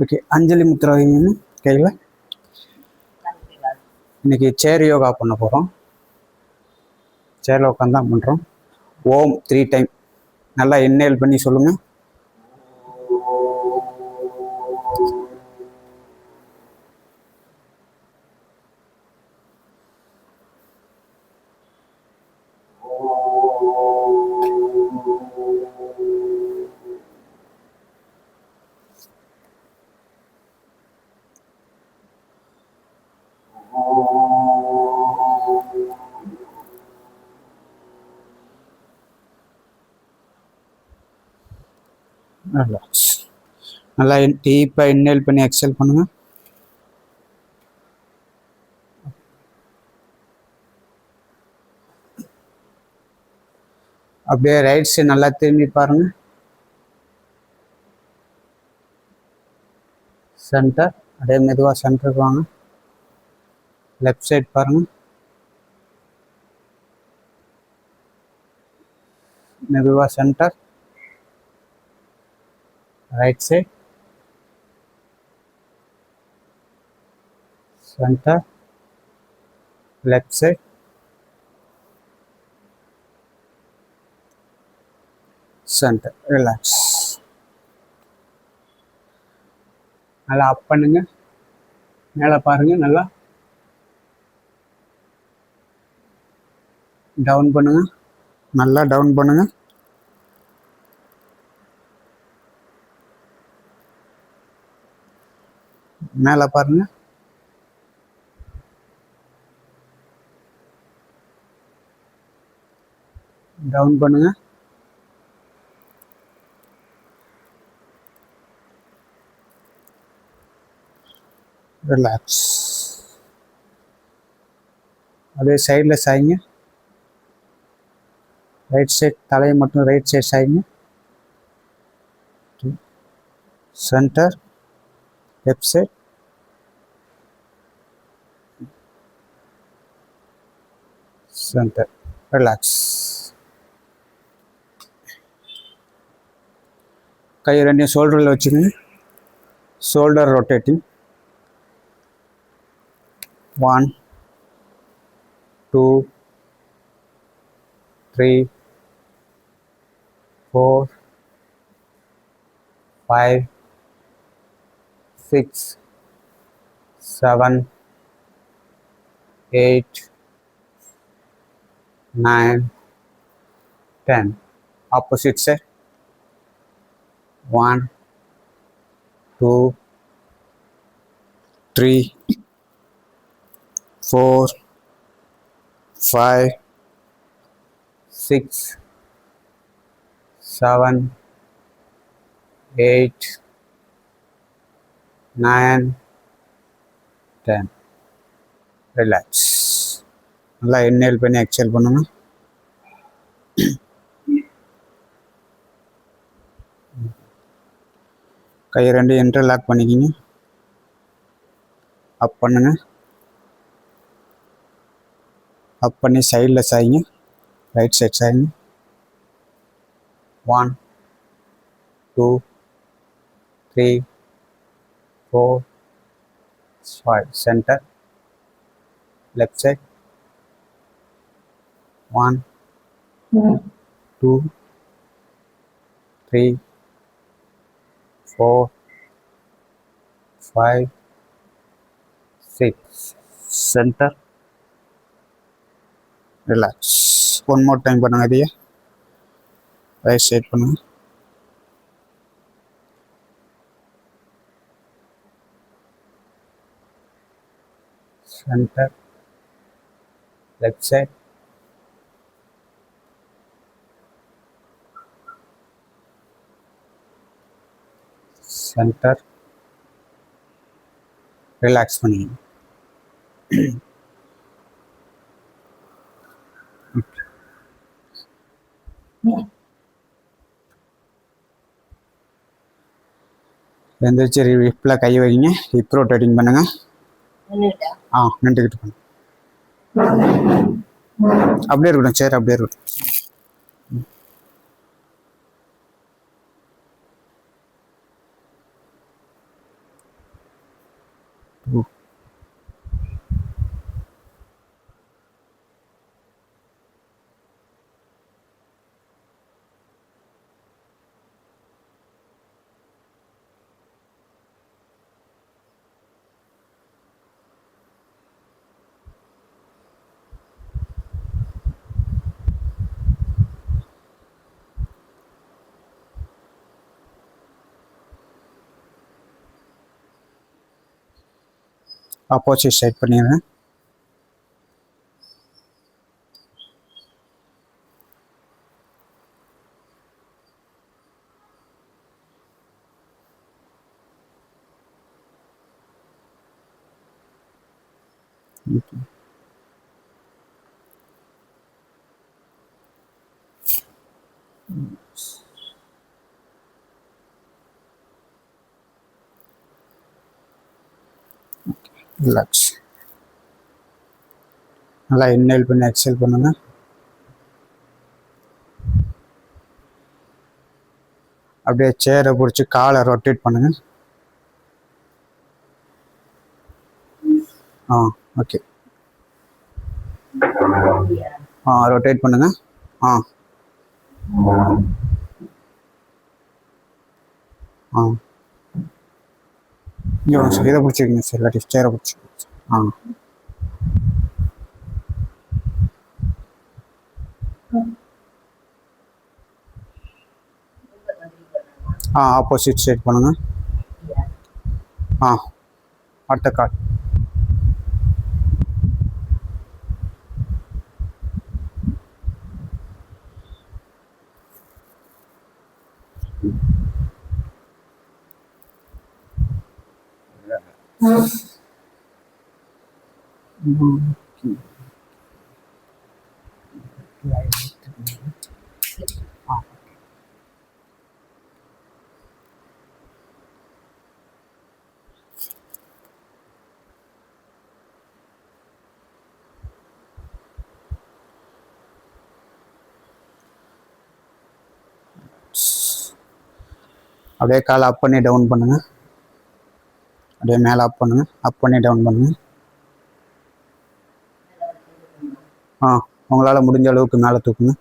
Okay, அஞ்சலி முத்ரா வைங்க கையில். இன்னைக்கு சேர் யோகா பண்ண போகிறோம். சேரில் உட்காந்து தான் பண்ணுறோம். ஓம் 3 டைம் நல்லா இன்ஹேல் பண்ணி சொல்லுங்கள். நல்லா டீப்பாக இன்ஹேல் பண்ணி எக்ஸேல் பண்ணுங்கள். அப்படியே ரைட் சைடு நல்லா திரும்பி பாருங்க. சென்டர், அப்படியே மெதுவாக சென்டருக்கு வாங்க. லெஃப்ட் சைட் பாருங்க, மெதுவாக centre. Right side centre, left side centre. Relax. நல்லா அப் பண்ணுங்க, மேலே பாருங்க. நல்லா டவுன் பண்ணுங்க, நல்லா டவுன் பண்ணுங்க. மேலே பாருங்க, டவுன் பண்ணுங்க. ரிலாக்ஸ். அப்படியே சைடில் சாய்ங்க. ரைட் சைட் தலையை மட்டும் ரைட் சைட் சாய்ங்க. Centre, left side centre. Relax. கை ரெண்டையும் ஷோல்டரில் வச்சுருங்க. Shoulder rotating. 1 2 3 4 5 6 7 8 9 10. Opposite side. 1 2 3 4 5 6 7 8 9 10. Relax. நல்லா இன்ஹேல் பண்ணி எக்ஸேல் பண்ணுங்க. கை ரெண்டு இன்டர்லாக் பண்ணிக்கிங்க. அப் பண்ணுங்க. அப் பண்ணி சைடில் சாய்ங்க. ரைட் சைட் சாய்ங்க. 1 2 3 4 5. Centre, left side. 1 2 3 4 5 6. Center. Relax. One more time பண்ணுங்க. அதையே ரைட் சைட் பண்ணுங்க. Center, left side. Center. Relax பண்ணிங்க. எந்திரிச்சு ஹிப்பில் கை வைங்க. ஹிப் ரொட்டேட்டிங் பண்ணுங்க. நின்றுக்கிட்டு பண்ணுங்க. அப்படியே இருக்கட்டும், சேர் அப்படியே இருக்கட்டும். ஆப்போசிட் சைட் பண்ணிடுறேன். ரிலாக்ஸ். நல்லா இன்ஹேல் பண்ணி எக்ஸேல் பண்ணுங்க. அப்படியே சேரை பிடிச்சி காலை ரொட்டேட் பண்ணுங்க. ஓகே. ரொட்டேட் பண்ணுங்க. சார் இதை பிடிச்சிருக்கீங்க சார், இல்லாட்டி சேரை பிடிச்சி. ஆப்போசிட் சைட் பண்ணுங்க. அடுத்த கால். அப்படியே காலை அப் பண்ணி டவுன் பண்ணுங்க. அப்படியே மேலே அப் பண்ணுங்க, அப் பண்ணி டவுன் பண்ணுங்க. உங்களால் முடிஞ்ச அளவுக்கு மேலே தூக்குங்க.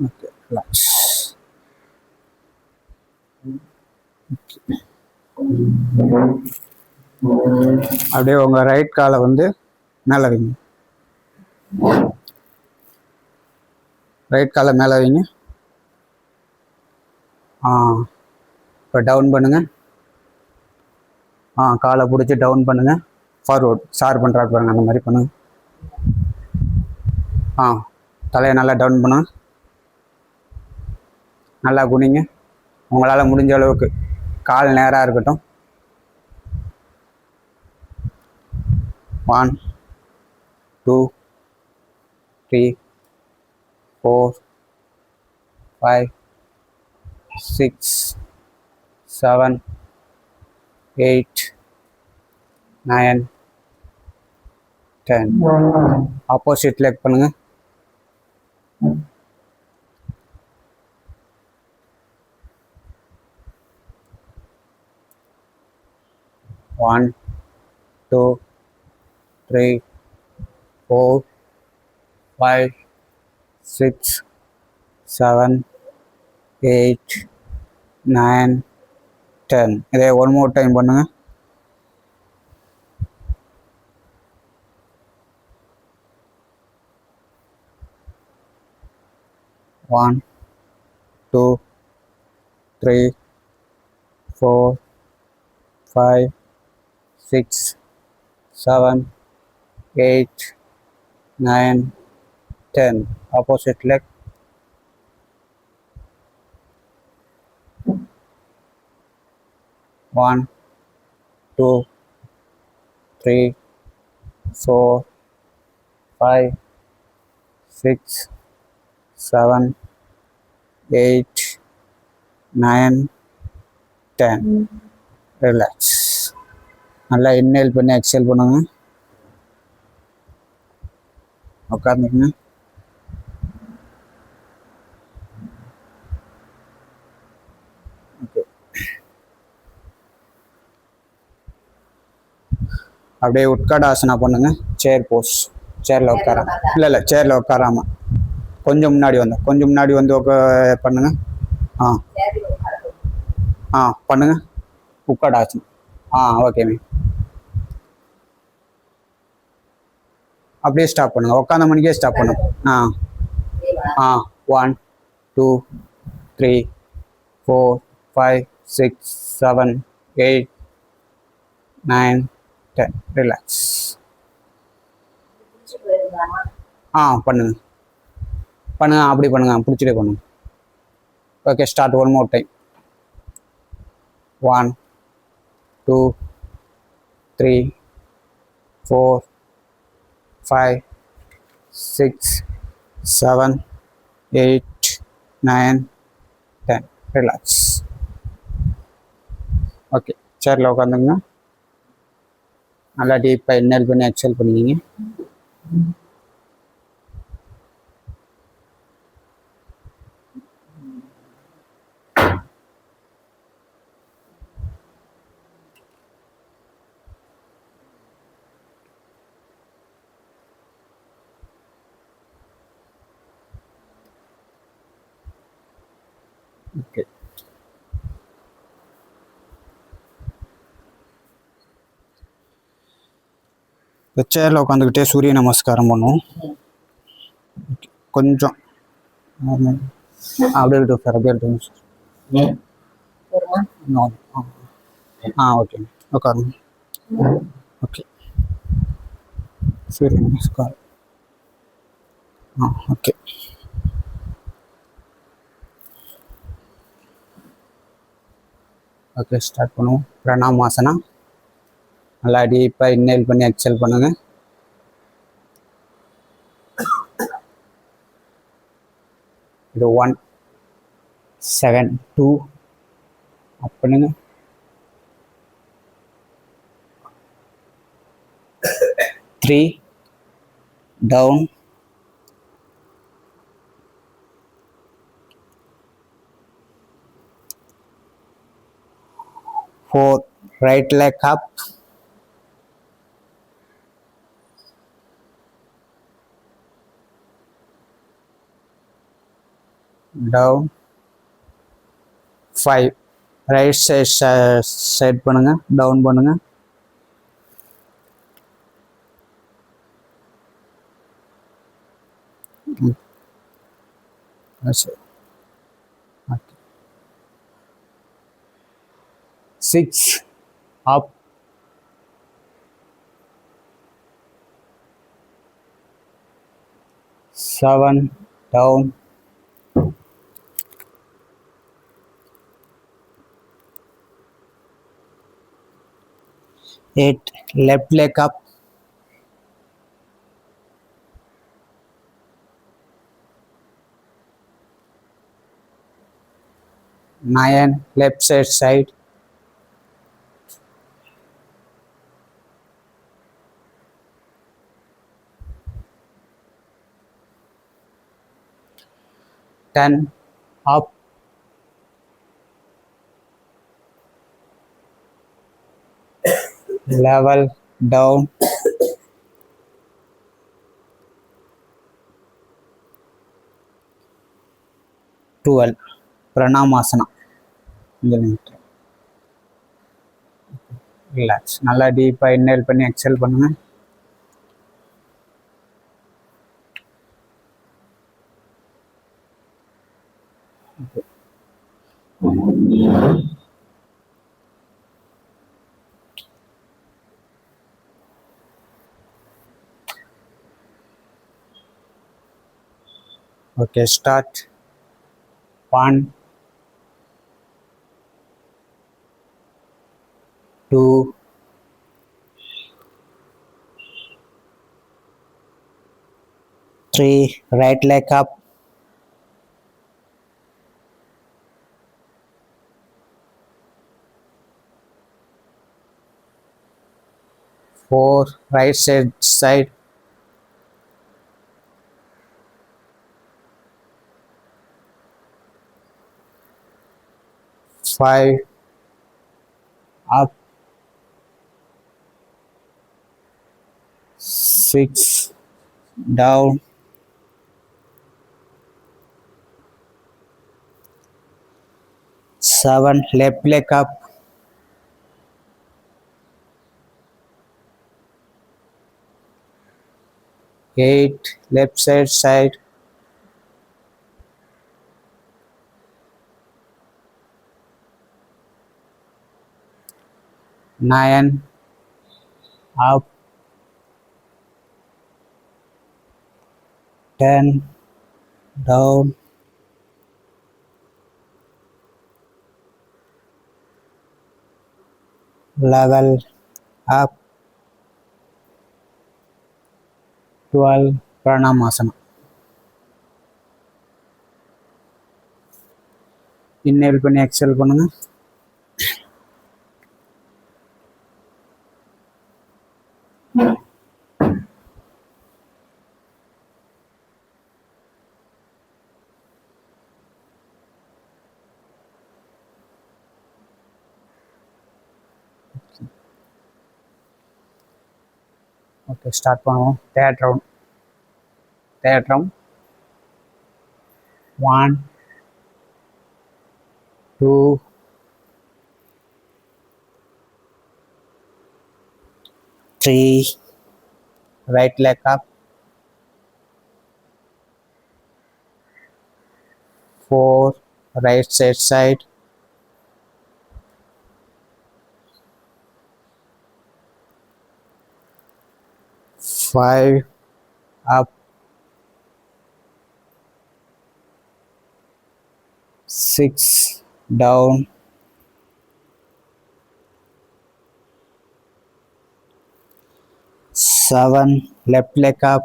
Okay, relax. அப்படியே உங்க ரைட் காலை வந்து மேலே வைங்க. ரைட் காலை மேலே வைங்க. இப்போ டவுன் பண்ணுங்க. காலை பிடிச்சி டவுன் பண்ணுங்க. ஃபார்வர்ட் சார் பண்ணுறாரு பாருங்க, அந்த மாதிரி பண்ணுங்க. தலையை நல்லா டவுன் பண்ணுங்க. நல்லா குனிங்க. உங்களால் முடிஞ்ச அளவுக்கு கால் நேராக இருக்கட்டும். 1 2 3 4 5 6 7 8 9 10. ஆப்போசிட் லெக் பண்ணுங்க. One, 2, 3, 4, 5, 6, 7, 8, 9, 10. இதே ஒன் மோர் டைம் பண்ணுங்க. One, 2, 3, 4, 5, 6, 7, 8, 9, 10. Opposite leg. One, 2, 3, 4, 5, 6, 7, 8, 9, 10. Relax. நல்லா இன்ஹேல் பண்ணி எக்ஸேல் பண்ணுங்க. உட்காந்துக்குங்க. ஓகே. அப்படியே உட்காடாசனா பண்ணுங்க. சேர் போஸ், சேரில் உட்கார, இல்லை சேரில் உட்காராம கொஞ்சம் முன்னாடி வந்து பண்ணுங்க. ஆ ஆ பண்ணுங்க. உட்காடாசனம். Okay ma'am. அப்படியே ஸ்டாப் பண்ணுங்க. உட்காந்த மணிக்கே ஸ்டாப் பண்ணுங்க. 1 2 3 4 5 6 7 8 9 10. ரிலாக்ஸ். பண்ணுங்க. அப்படி பண்ணுங்க. பிடிச்சிட்டே பண்ணுங்க. Okay, start. One more time. 1 2 3 4 5 6 7 8 9 10. Relax. Okay, சேரில் உட்காந்துங்க. நல்லா டீப்பாக இன்ஹேல் பண்ணி எக்ஸேல் பண்ணிக்கிங்க. ஓகே, இந்த சேரில் உட்காந்துக்கிட்டே சூரிய நமஸ்காரம் பண்ணுவோம். கொஞ்சம் அப்படியே இருக்கட்டும் சார், அப்படியே இருக்கட்டும் சார். ஓகே, உட்காருங்க. ஓகே, சூரிய நமஸ்காரம். ஓகே. ஓகே, ஸ்டார்ட் பண்ணுவோம். பிரணாமாசனா. நல்லா டீப்பாக இன்ஹேல் பண்ணி எக்ஸேல் பண்ணுங்க. இது 1 7 2 அப் பண்ணுங்க. 3 down. 4 right leg up. 5 right side பண்ணுங்க, டவுன் பண்ணுங்க. 6 up. 7 down. 8 left leg up. 9 left side. 10 up. 11 down. 12 பிரணாமாசனா. Relax. நல்லா டீப்பாக இன்ஹேல் பண்ணி எக்ஸேல் பண்ணுங்க. Okay, start. 1 2 3 right leg up. 4 right side. 5 up. 6 down, 7 left leg up, 8 left side, 9 up, 10 down, 11 up, 12 பிரணாமாசனம். இன்னேல் பண்ணி XL பண்ணுங்க. Okay, start பண்ணுவோம். Third round 1 2 3 right leg up, 4 right side, 5 up, 6 down, 7 left leg up,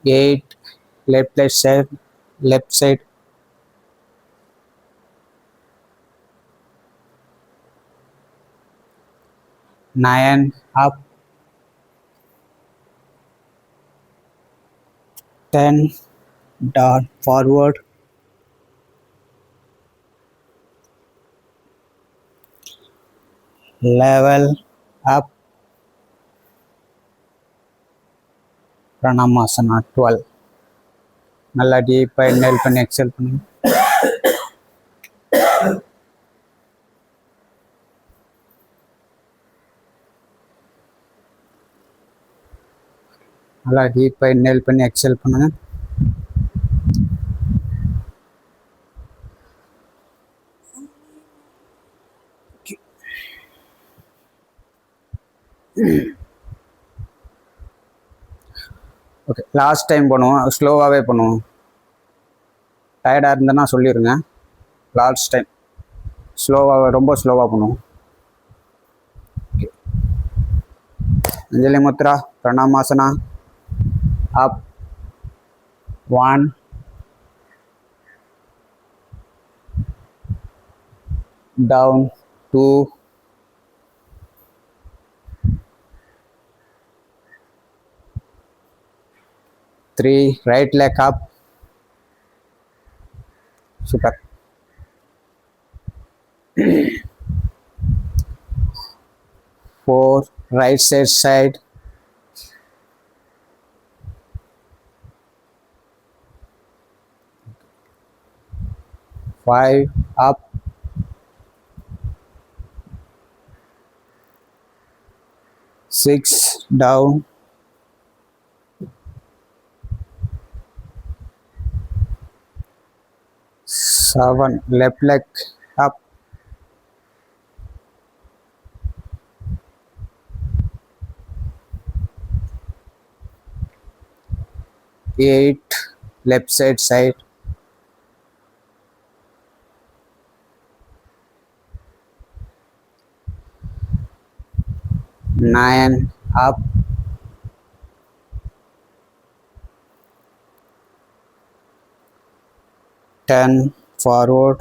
8 left side, 9 up, 10 down forward, 11 up, பிரணாமாசனா 12. நல்லா டீப்பாக inhale பண்ணி XL பண்ணுங்க. நல்லா டீப்பாக inhale பண்ணி எக்ஸல் பண்ணுங்க. ஓகே, லாஸ்ட் டைம் பண்ணுவோம், ஸ்லோவாகவே பண்ணுவோம். டயர்டாக இருந்தேன்னா சொல்லிடுங்க. லாஸ்ட் டைம் ரொம்ப ஸ்லோவாக பண்ணுவோம். அஞ்சலி Mudra பிரணாமாசனா up, 1 down, 2 3 right leg up, super, 4 right side, 5 up, 6 down, 7 left leg up, 8 left side, 9 up, 10 forward,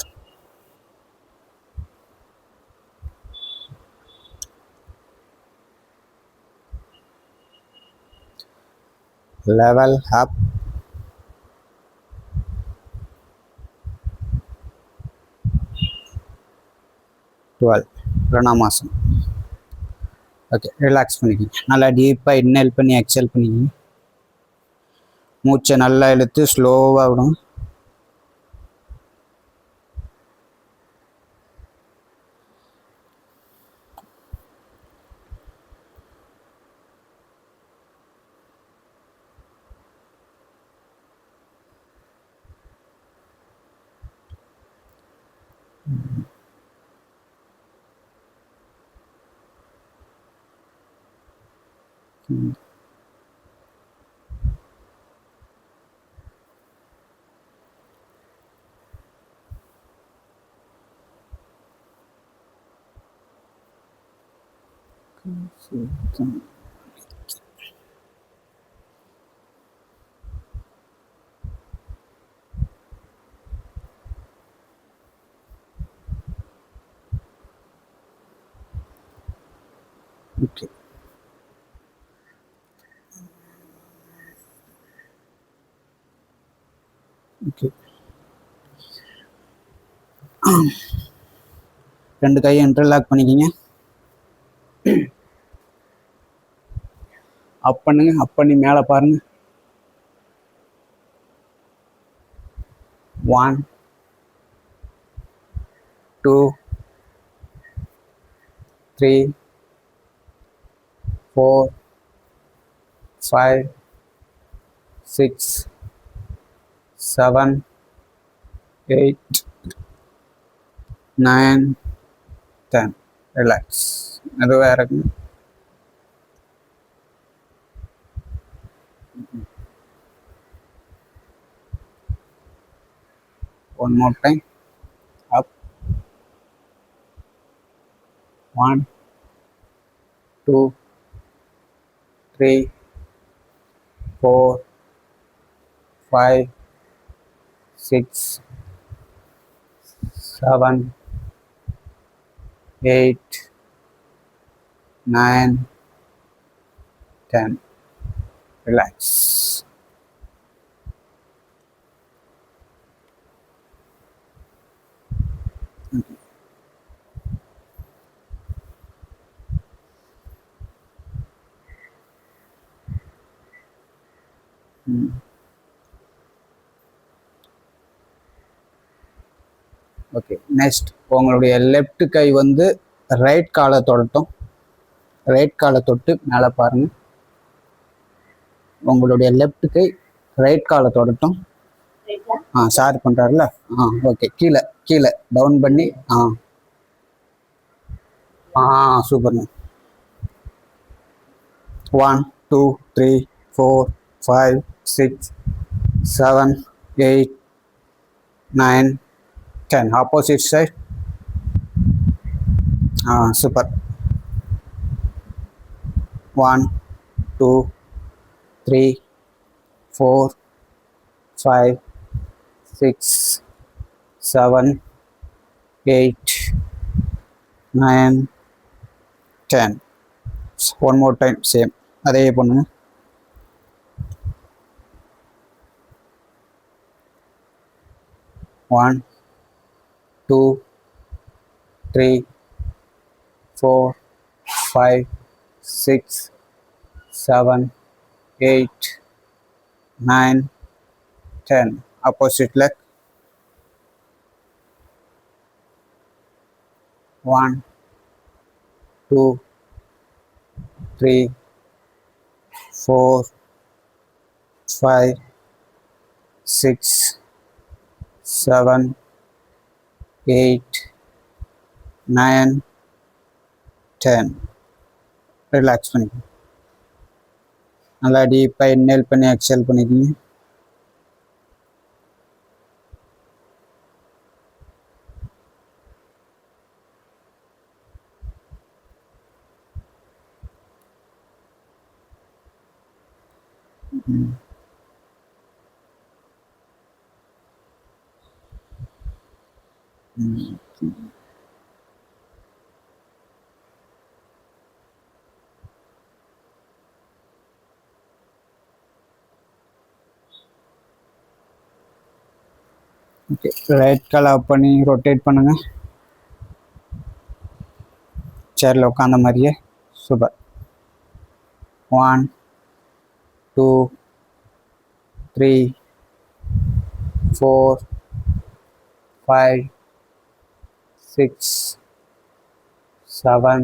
11 up, 12 12 பிரணாமாசனம். Okay, relax பண்ணிக்கோங்க. நல்லா டீப்பாக இன்ஹேல் பண்ணி எக்ஸேல் பண்ணிக்கோங்க. மூச்சை நல்லா இழுத்து ஸ்லோவாக விடும். Okay, okay. ரெண்டு கையை இன்டர்லாக் பண்ணிக்கிங்க. அப் பண்ணுங்க, அப் பண்ணி மேலே பாருங்க. 1 2 3 4 5 6 7 8 9 10. ரிலாக்ஸ். மெதுவாக இறக்குங்க. One more time. Up. 1 2 3 4 5 6 7 8 9 10. Relax. Okay, next உங்களுடைய லெஃப்ட் கை வந்து ரைட் காலை தொடட்டும். ரைட் காலை தொட்டு மேலே பாருங்க. உங்களுடைய லெஃப்ட் கை ரைட் காலை தொடட்டும். ஷேர் பண்ணுறாருல. ஓகே, கீழே கீழே டவுன் பண்ணி. சூப்பர்ங்க. 1 2 3 4 5 6 7 8 9 10. Opposite side. Super. 1 2 3 4 5 6 7 8 9 10. One more time same அதே பண்ணுங்க. 1 2 3 4 5 6 7 8 9 10. Opposite leg. 1 2 3 4 5 6 7 8 9 10. ரிலாக்ஸ் பண்ணிக்கோங்க. நல்லா டீப்பாக இன்ஹேல் பண்ணி எக்ஸேல் பண்ணிக்கோங்க. ஓகே, ரைட் கால் ஆஃப் பண்ணி ரொட்டேட் பண்ணுங்க. சேரில் உட்காந்த மாதிரியே. சூப்பர். 1 2 3 4 5 6 7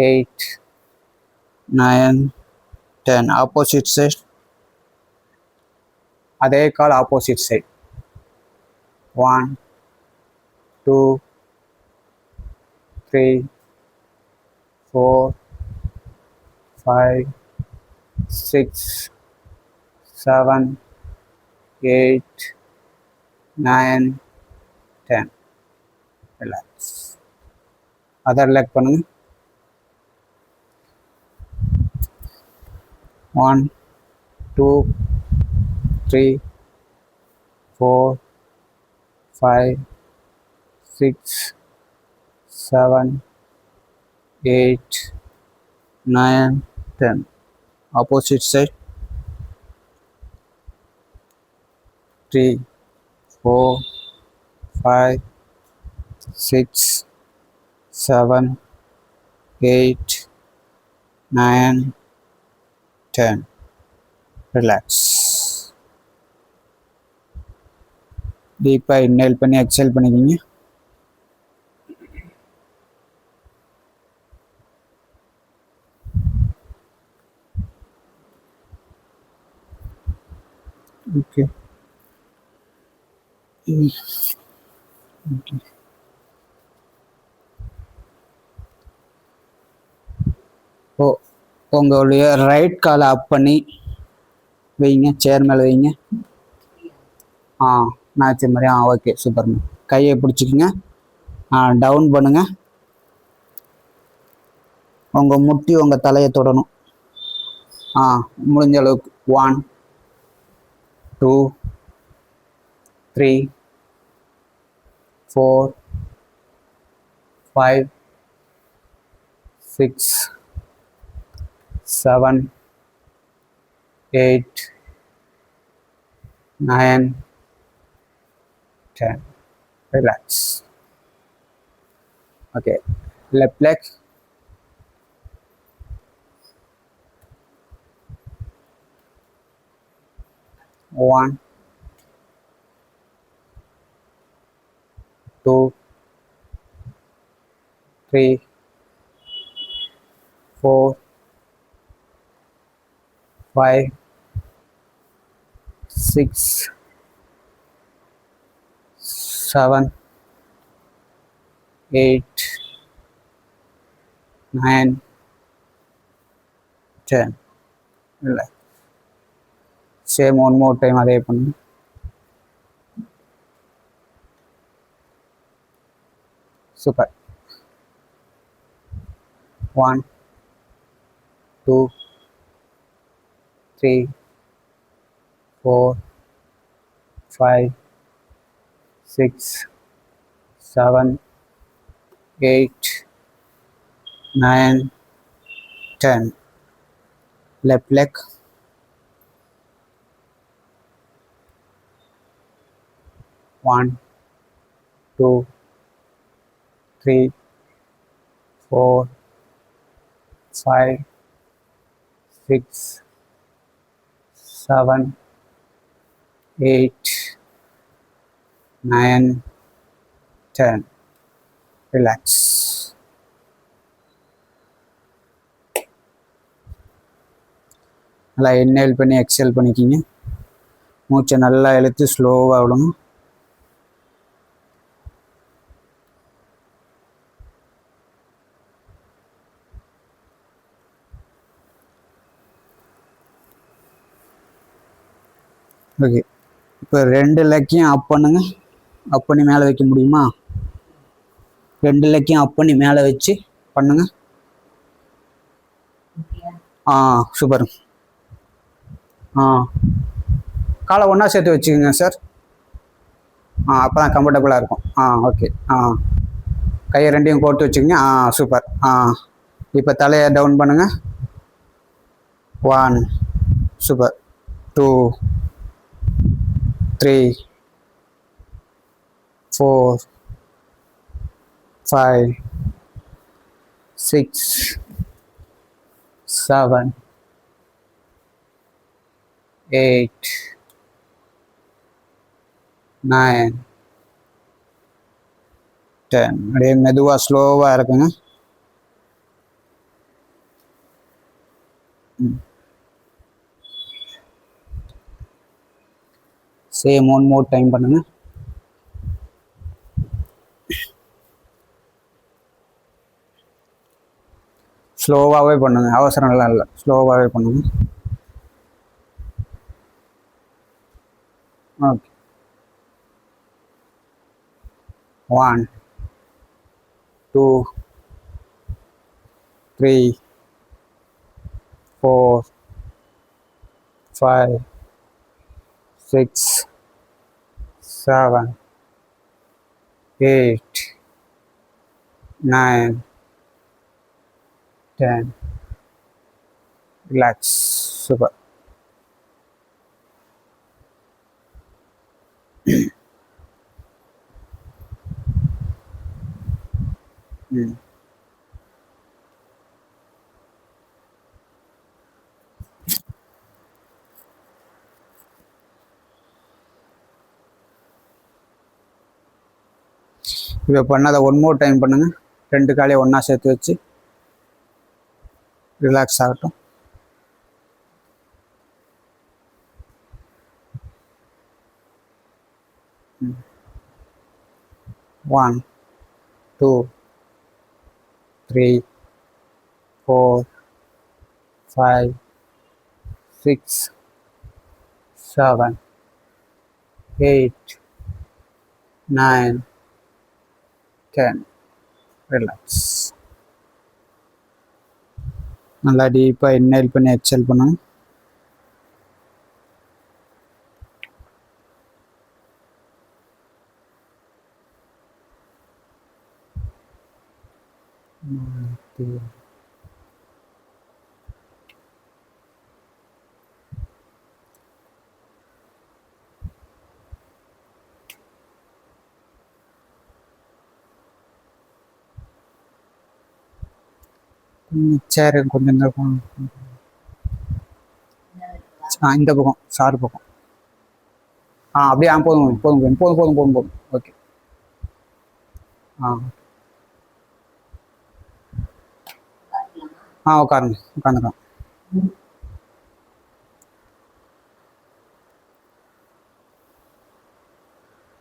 8 9 10. Opposite side. அதே கால் opposite side. 1 2 3 4 5 6 7 8 9 10. Relax. Other leg பண்ணுங்க. 1 2 3 4 5 6 7 8 9 10. Opposite side. 3 4 5 6 7 8 9 10. Relax. டீப்பாக இன்ஹேல் பண்ணி எக்ஸேல் பண்ணிக்கிங்க. ஓகே. ஓ, உங்களுடைய ரைட் காலை அப் பண்ணி வைங்க, சேர் மேலே வைங்க. மேட்ச் மாதிரி. ஓகே, சூப்பர்ங்க. கையை பிடிச்சிக்குங்க. டவுன் பண்ணுங்க. உங்கள் முட்டி உங்கள் தலையை தொடணும். முடிஞ்ச அளவுக்கு. 1 2 3 4 5 6 7 8 9 10. Relax. Okay. Left leg. 1 2 3 4 5 6 7 8 9 10. Relax. Same one more time. அதே பண்ணுங்க. சூப்பர். 1 2 3 4 5 6 7 8 9 10. Left leg. 1 2 3 4 5 6 7 8 9 10. Relax. நல்லா இன்ஹேல் பண்ணி எக்ஸேல் பண்ணிக்கிங்க. மூச்சை நல்லா இழுத்து ஸ்லோவாக விடுங்க. ஓகே. இப்போ 2 லெக்கையும் அப் பண்ணுங்க. அப் பண்ணி மேலே வைக்க முடியுமா? 2 லெக்கையும் அப் பண்ணி மேலே வச்சு பண்ணுங்க. சூப்பர். காலை ஒன்றா சேர்த்து வச்சுக்கோங்க சார். அப்போ தான் கம்ஃபர்டபுளாக இருக்கும். ஓகே. கையை ரெண்டையும் கோர்த்து வச்சுக்கோங்க. சூப்பர். இப்போ தலையை டவுன் பண்ணுங்க. 1 சூப்பர். 2 3 4 5 6 7 8 9 10. அப்படியே மெதுவாக ஸ்லோவாக இருக்குங்க. சேம் 1 more டைம் பண்ணுங்க. ஸ்லோவாகவே பண்ணுங்க, அவசரம்லாம் இல்லை, ஸ்லோவாகவே பண்ணுங்க. ஓகே. 1 2 3 4 5 6 7 8 9 10. ரிலாக்ஸ். சூப்பர். இப்போ பண்ணாத 1 more டைம் பண்ணுங்க. 2 காலையும் ஒன்றா சேர்த்து வச்சு ரிலாக்ஸ் ஆகட்டும். ஒன் 2 3 4 5 6 7 8 9 10. ரிலாக்ஸ். நல்லா டீப்பாக இன்ஹேல் பண்ணி எக்ஸேல் பண்ணுங்க. சேர் கொஞ்சம் இந்த பக்கம், இந்த பக்கம் சாறு பக்கம். அப்படியே போதும் போதும் போதும் போதும் போதும் போதும். ஓகே. உட்காருங்க, உட்காந்துக்கலாம்.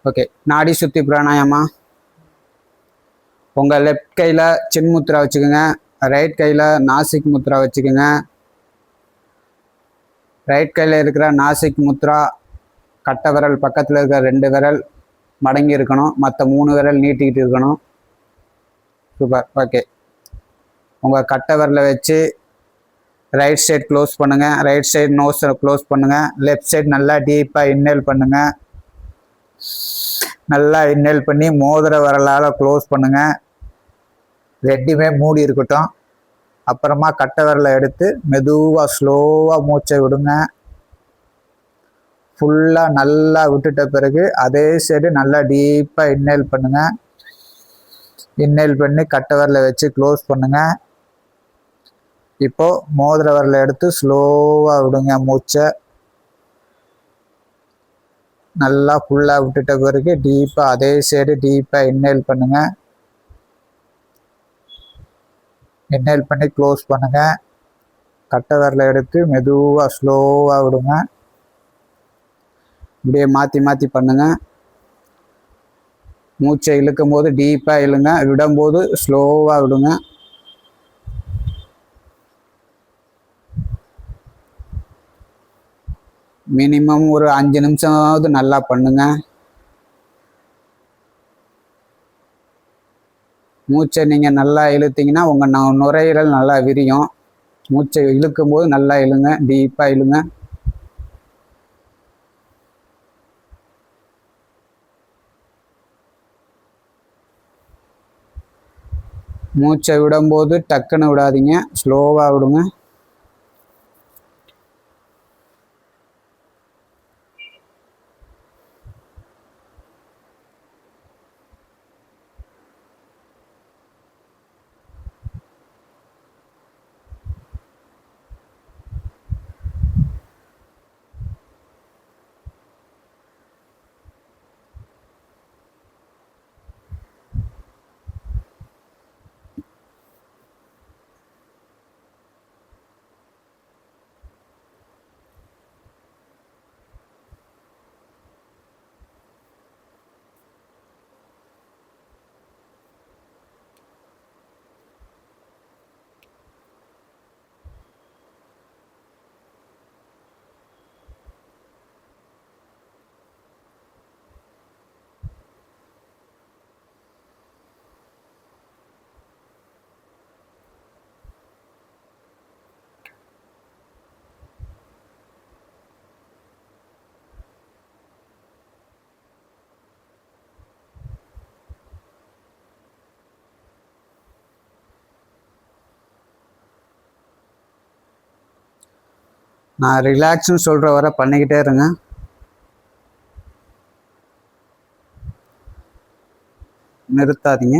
ஓகே. நாடி சுத்தி பிராணாயாமா. உங்கள் லெஃப்ட் கையில் சின்முத்ரா வச்சுக்கோங்க, ரைட் கையில் நாசிக் முத்ரா வச்சுக்கோங்க. ரைட் கையில் இருக்கிற நாசிக் முத்ரா கட்டை விரல் பக்கத்தில் இருக்கிற 2 விரல் மடங்கி இருக்கணும், மற்ற 3 விரல் நீட்டிக்கிட்டு இருக்கணும். சூப்பர். ஓகே. உங்கள் கட்டை விரலை வச்சு ரைட் சைட் க்ளோஸ் பண்ணுங்கள், ரைட் சைடு நோஸை க்ளோஸ் பண்ணுங்கள். லெஃப்ட் சைடு நல்லா டீப்பாக இன்ஹேல் பண்ணுங்கள். நல்லா இன்ஹேல் பண்ணி மோதிர விரலால் க்ளோஸ் பண்ணுங்கள். ரெண்டுமே மூடி இருக்கட்டும். அப்புறமா கட்டை விரலை எடுத்து மெதுவாக ஸ்லோவாக மூச்சை விடுங்க. ஃபுல்லாக நல்லா விட்டுட்ட பிறகு அதே சைடு நல்லா டீப்பாக இன்ஹேல் பண்ணுங்க. இன்ஹேல் பண்ணி கட்டை விரலை வச்சு க்ளோஸ் பண்ணுங்க. இப்போ மோதிர விரலை எடுத்து ஸ்லோவாக விடுங்க மூச்சை. நல்லா ஃபுல்லாக விட்டுட்ட பிறகு டீப்பாக அதே சைடு டீப்பாக இன்ஹேல் பண்ணுங்க. இன்ஹேல் பண்ணி க்ளோஸ் பண்ணுங்க. கட்டை விரலை எடுத்து மெதுவாக ஸ்லோவாக விடுங்க. இப்படியே மாற்றி மாற்றி பண்ணுங்க. மூச்சை இழுக்கும் போது டீப்பாக இழுங்க, விடும்போது ஸ்லோவாக விடுங்க. மினிமம் ஒரு 5 நிமிஷமாவது நல்லா பண்ணுங்க. மூச்சை நீங்கள் நல்லா இழுத்தீங்கன்னா உங்கள் நுரையீரல் நல்லா விரியும். மூச்சை இழுக்கும் போது நல்லா இழுங்க, டீப்பாக இழுங்க. மூச்சை விடும்போது டக்குன்னு விடாதீங்க, ஸ்லோவாக விடுங்க. நான் ரிலாக்ஸ்னு சொல்கிற வரை பண்ணிக்கிட்டே இருங்க. நிறுத்தாதீங்க.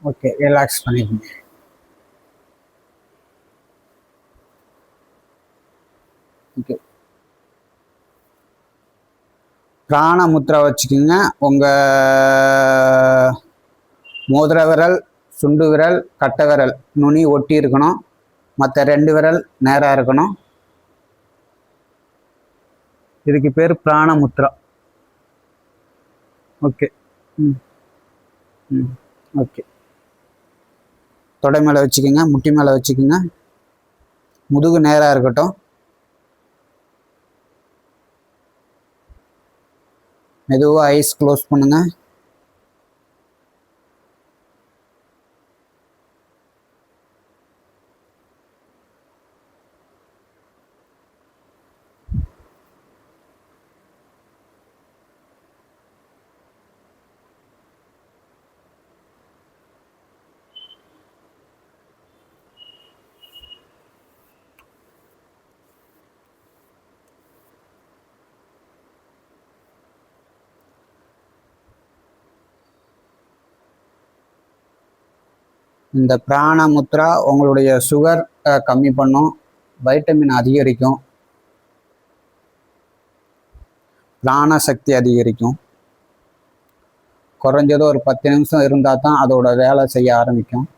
ஓகே, ரிலாக்ஸ் பண்ணிக்கோங்க. ஓகே, பிராண முத்ரா வச்சுக்கோங்க. உங்கள் மோதிர விரல், சுண்டு விரல், கட்டை விரல் நுனி ஒட்டி இருக்கணும். மற்ற 2 விரல் நேராக இருக்கணும். இதுக்கு பேர் பிராண முத்ரா. ஓகே. ம் ம் ஓகே. தொடை மேலே வச்சுக்கோங்க, முட்டி மேலே வச்சுக்கோங்க. முதுகு நேராக இருக்கட்டும். மெதுவாக ஐஸ் க்ளோஸ் பண்ணுங்க. இந்த பிராண முத்ரா உங்களுடைய சுகர் கம்மி பண்ணும், வைட்டமின் அதிகரிக்கும், பிராண சக்தி அதிகரிக்கும். குறைஞ்சது ஒரு 10 நிமிஷம் இருந்தால் தான் அதோட வேலை செய்ய ஆரம்பிக்கும்.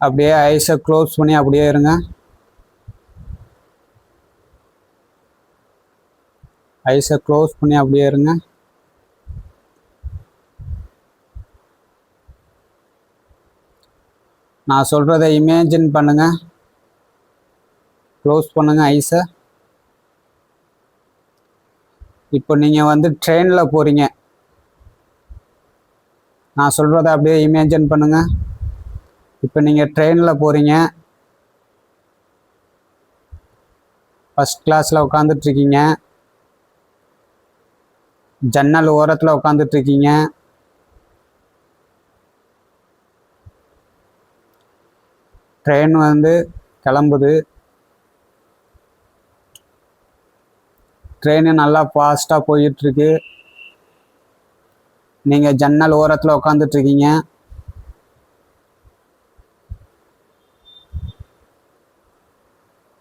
அப்படியே ஐஸை க்ளோஸ் பண்ணி அப்படியே இருங்க. ஐஸை க்ளோஸ் பண்ணி அப்படியே இருங்க. நான் சொல்கிறத இமேஜின் பண்ணுங்க. க்ளோஸ் பண்ணுங்க ஐஸை. இப்போ நீங்கள் வந்து ட்ரெயினில் போகிறீங்க. நான் சொல்கிறத அப்படியே இமேஜின் பண்ணுங்க. இப்போ நீங்கள் ட்ரெயினில் போகிறீங்க. ஃபஸ்ட் கிளாஸில் உட்காந்துட்ருக்கீங்க. ஜன்னல் ஓரத்தில் உட்காந்துட்ருக்கீங்க. ட்ரெயின் வந்து கிளம்புது. ட்ரெயின் நல்லா ஃபாஸ்ட்டாக போயிட்டுருக்கு. நீங்கள் ஜன்னல் ஓரத்தில் உட்காந்துட்ருக்கீங்க.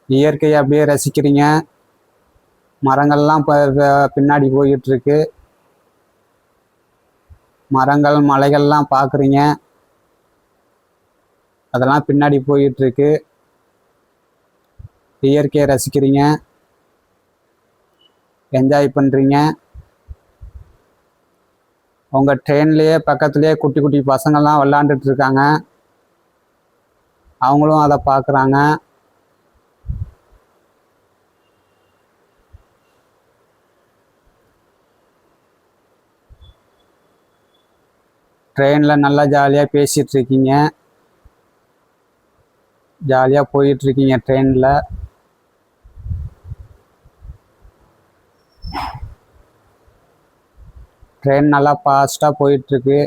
இயற்கையை அப்படியே ரசிக்கிறீங்க. மரங்கள்லாம் பின்னாடி போயிட்டுருக்கு. மரங்கள் மலைகள்லாம் பார்க்குறீங்க. அதெல்லாம் பின்னாடி போயிட்டுருக்கு. இயற்கையை ரசிக்கிறீங்க. என்ஜாய் பண்ணுறீங்க. உங்கள் ட்ரெயின்லேயே பக்கத்துலேயே குட்டி குட்டி பசங்கள்லாம் விளாண்டுட்டு இருக்காங்க. அவங்களும் அதை பார்க்குறாங்க. ட்ரெயினில் நல்லா ஜாலியாக பேசிகிட்டு இருக்கீங்க. ஜாலியாக போயிட்டுருக்கீங்க ட்ரெயினில். ட்ரெயின் நல்லா ஃபாஸ்ட்டாக போயிட்டுருக்கு.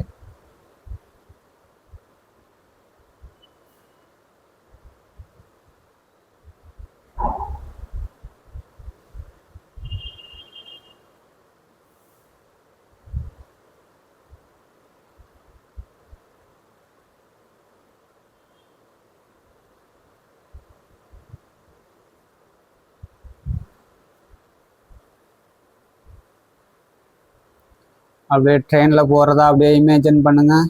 அப்படியே ட்ரெயினில் போகிறதா அப்படியே இமேஜின் பண்ணுங்கள்.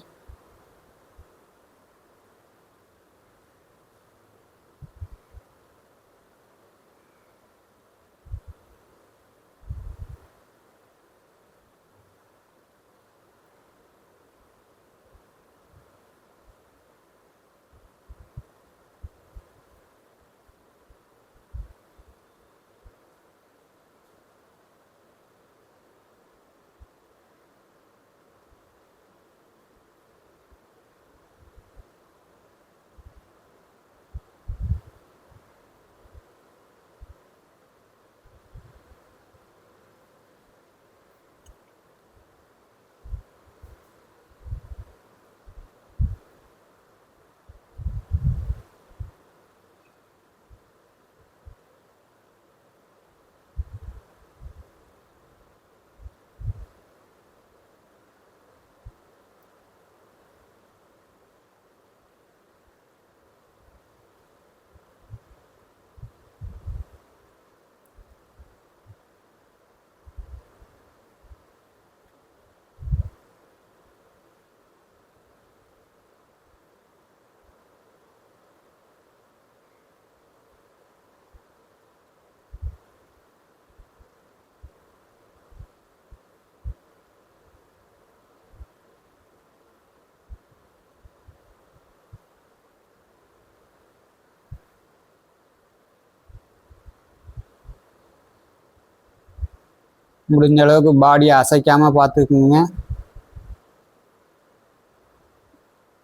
முடிஞ்ச அளவுக்கு பாடியை அசைக்காமல் பார்த்துக்குங்க.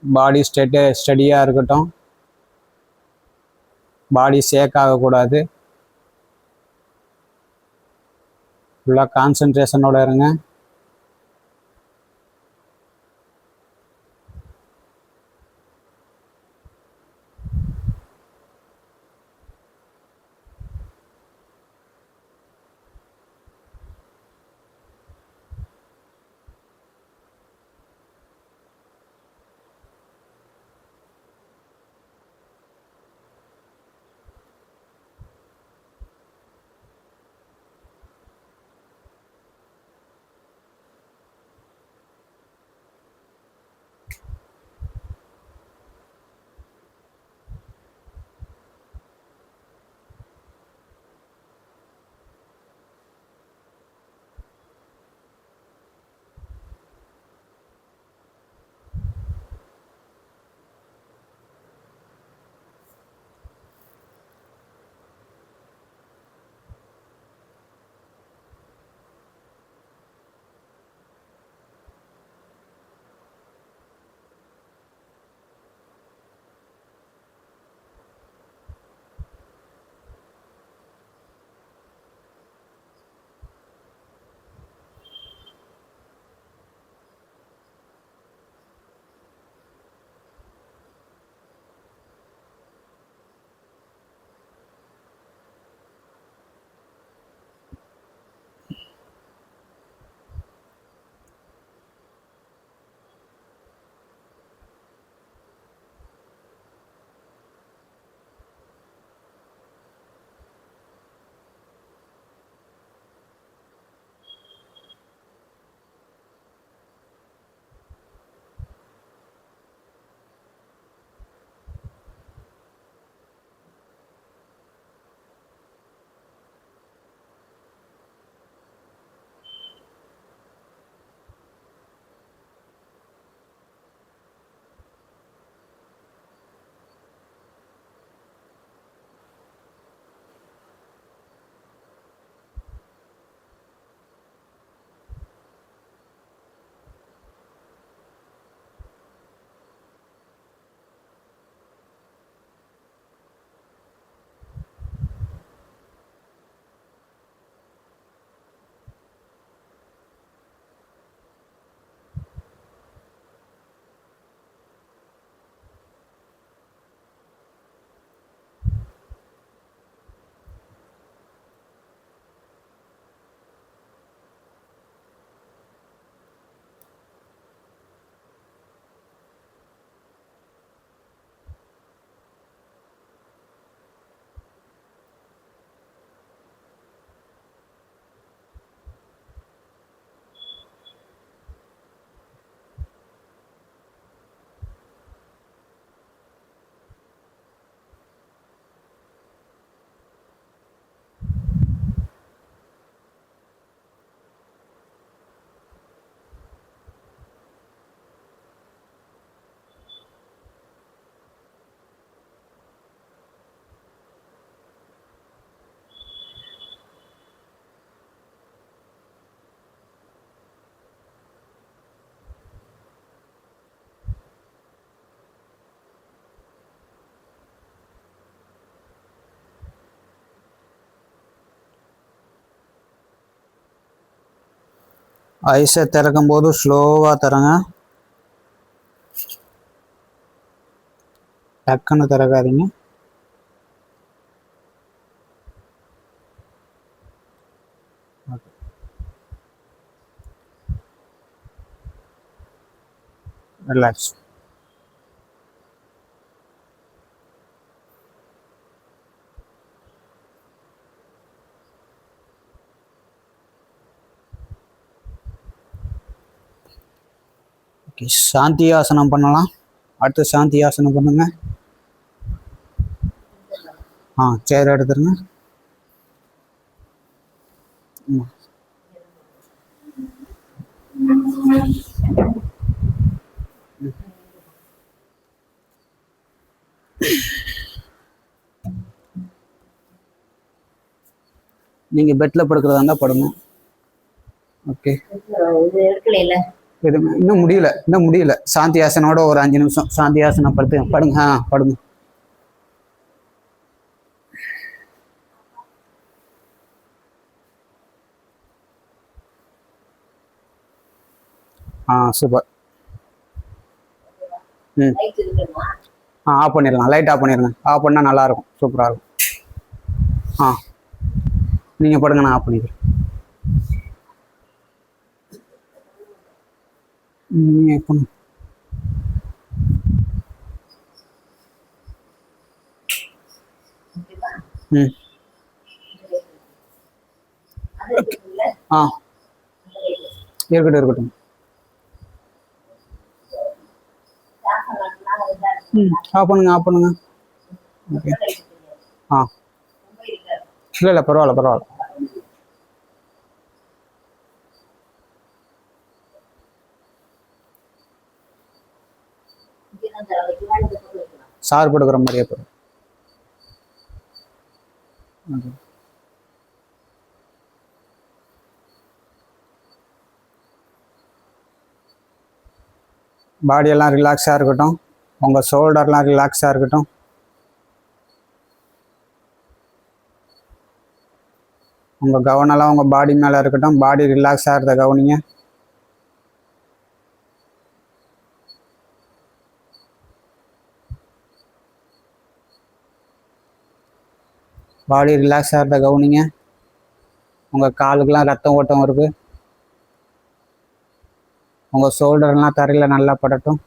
பாடி ஸ்டடியாக இருக்கட்டும். பாடி ஷேக் ஆகக்கூடாது. ஃபுல்லாக கான்சன்ட்ரேஷனோட இருங்க. ஐஸை திறக்கும் போது ஸ்லோவாக திறங்க, டக்குன்னு திறக்காதீங்க. ரிலாக்ஸ். ஓகே, சாந்தி ஆசனம் பண்ணலாம். அடுத்து சாந்தி ஆசனம் பண்ணுங்க. சேர் எடுத்துருங்க. நீங்கள் பெட்டில் படுக்கிறதா இருந்தால் படுங்க. ஓகே, இன்னும் முடியல. சாந்தி ஆசனோட ஒரு 5 நிமிஷம் சாந்தி ஆசனம் படுங்க. படுங்க. சூப்பர். ஆஃப் பண்ணிடலாம். லைட் ஆஃப் பண்ணிடுங்க. ஆஃப் பண்ணால் நல்லாயிருக்கும், சூப்பராக இருக்கும். நீங்கள் படுங்க, நான் ஆஃப் பண்ணிக்கிறேன். இருக்கட்டும். ஆஃப் பண்ணுங்க. ஓகே. இல்லை பரவாயில்ல. சார் படுக்கிற மாதிரியே போடும். பாடியெல்லாம் ரிலாக்ஸாக இருக்கட்டும். உங்கள் ஷோல்டர்லாம் ரிலாக்ஸாக இருக்கட்டும். உங்கள் கவனம்லாம் உங்கள் பாடி மேலே இருக்கட்டும். பாடி ரிலாக்ஸாக இருந்த கவனிங்க. பாடி ரிலாக்ஸாக இருந்த கவனிங்க. உங்கள் காலுக்கெல்லாம் ரத்தம் ஓட்டம் வருது. உங்கள் ஷோல்டர்லாம் தரையில் நல்லா படட்டும்.